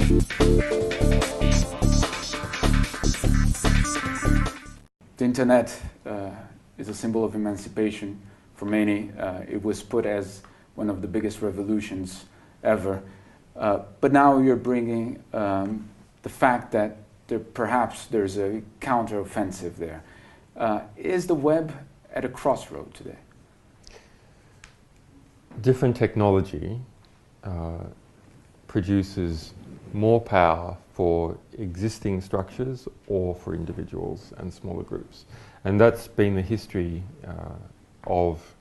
The internet is a symbol of emancipation for many. It was put as one of the biggest revolutions ever. But now you're bringing the fact that perhaps there's a counter-offensive there. Is the web at a crossroad today? Different technology produces more power for existing structures or for individuals and smaller groups. And that's been the history of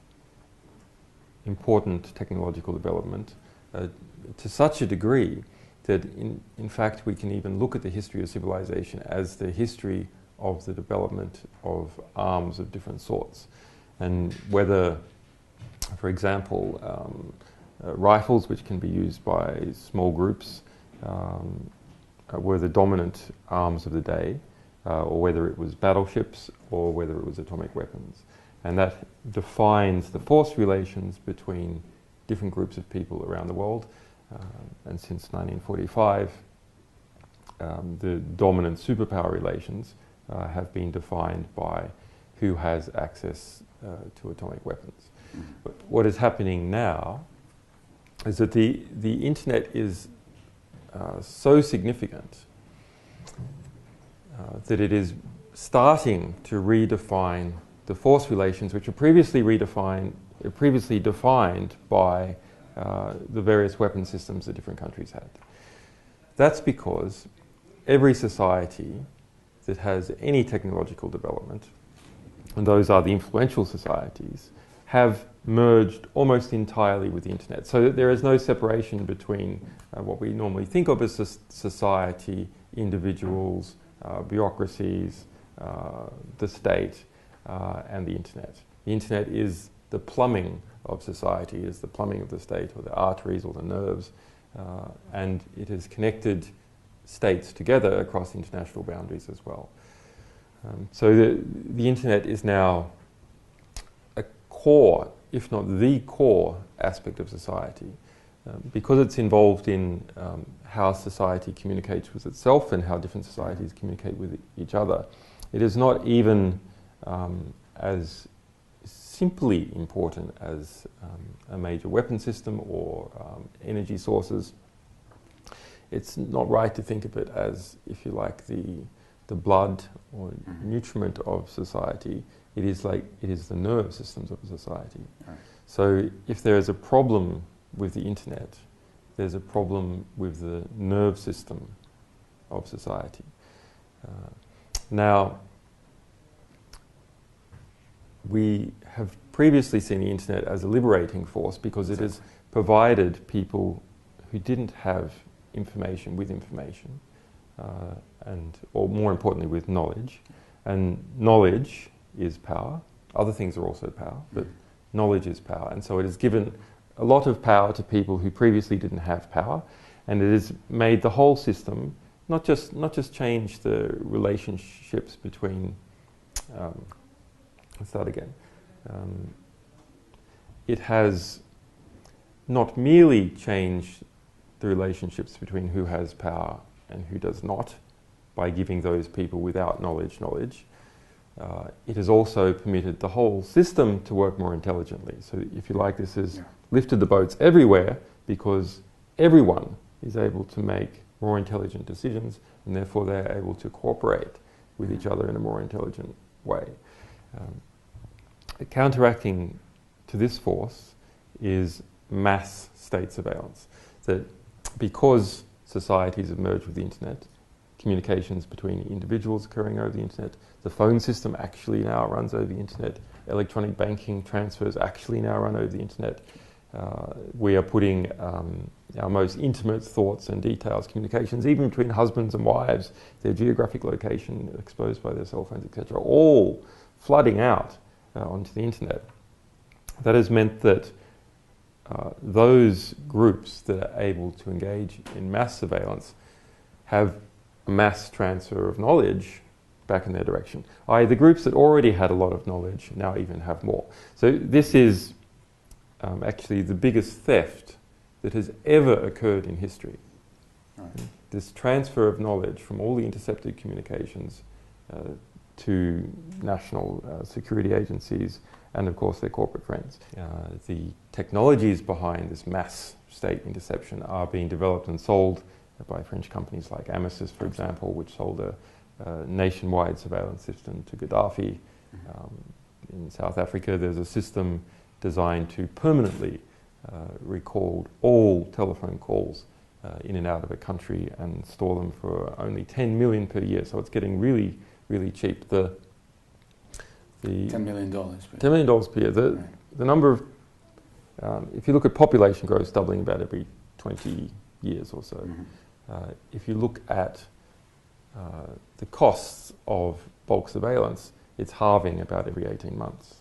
important technological development to such a degree that in fact we can even look at the history of civilization as the history of the development of arms of different sorts. And whether, for example, rifles, which can be used by small groups, were the dominant arms of the day, or whether it was battleships or whether it was atomic weapons. And that defines the force relations between different groups of people around the world. And since 1945, the dominant superpower relations have been defined by who has access to atomic weapons. But what is happening now is that the internet is so significant that it is starting to redefine the force relations which are previously defined by the various weapon systems that different countries had. That's because every society that has any technological development, and those are the influential societies, have merged almost entirely with the internet, so that there is no separation between what we normally think of as society, individuals, bureaucracies, the state, and the internet. The internet is the plumbing of society, is the plumbing of the state, or the arteries or the nerves, and it has connected states together across international boundaries as well. So the internet is now a core, if not the core, aspect of society. Because it's involved in how society communicates with itself and how different societies communicate with each other. It is not even as simply important as a major weapon system or energy sources. It's not right to think of it as, if you like, the blood or nutriment of society. It is the nerve systems of society. Right. So if there is a problem with the internet, there's a problem with the nerve system of society. Now, we have previously seen the internet as a liberating force because it has provided people who didn't have information with information, or more importantly with knowledge. And knowledge is power. Other things are also power, but knowledge is power. And so it has given a lot of power to people who previously didn't have power, and it has made the whole system not just change the relationships between. Let's start again. It has not merely changed the relationships between who has power and who does not by giving those people without knowledge. It has also permitted the whole system to work more intelligently. So if you like, this has lifted the boats everywhere because everyone is able to make more intelligent decisions, and therefore they're able to cooperate with each other in a more intelligent way. Counteracting to this force is mass state surveillance. That because societies have merged with the internet, communications between individuals occurring over the internet, the phone system actually now runs over the internet, electronic banking transfers actually now run over the internet. We are putting our most intimate thoughts and details, communications, even between husbands and wives, their geographic location exposed by their cell phones, etc., all flooding out onto the internet. That has meant that those groups that are able to engage in mass surveillance have a mass transfer of knowledge back in their direction. I.e., the groups that already had a lot of knowledge now even have more. So this is actually the biggest theft that has ever occurred in history. Right. this transfer of knowledge from all the intercepted communications to national security agencies and of course their corporate friends. The technologies behind this mass state interception are being developed and sold by French companies like Amisys, for example, which sold a nationwide surveillance system to Gaddafi. In South Africa, there's a system designed to permanently record all telephone calls in and out of a country and store them for only 10 million per year. So it's getting really, really cheap. The $10 million. $10 million per year. The number of, if you look at population growth, doubling about every 20 years or so. If you look at the costs of bulk surveillance, it's halving about every 18 months.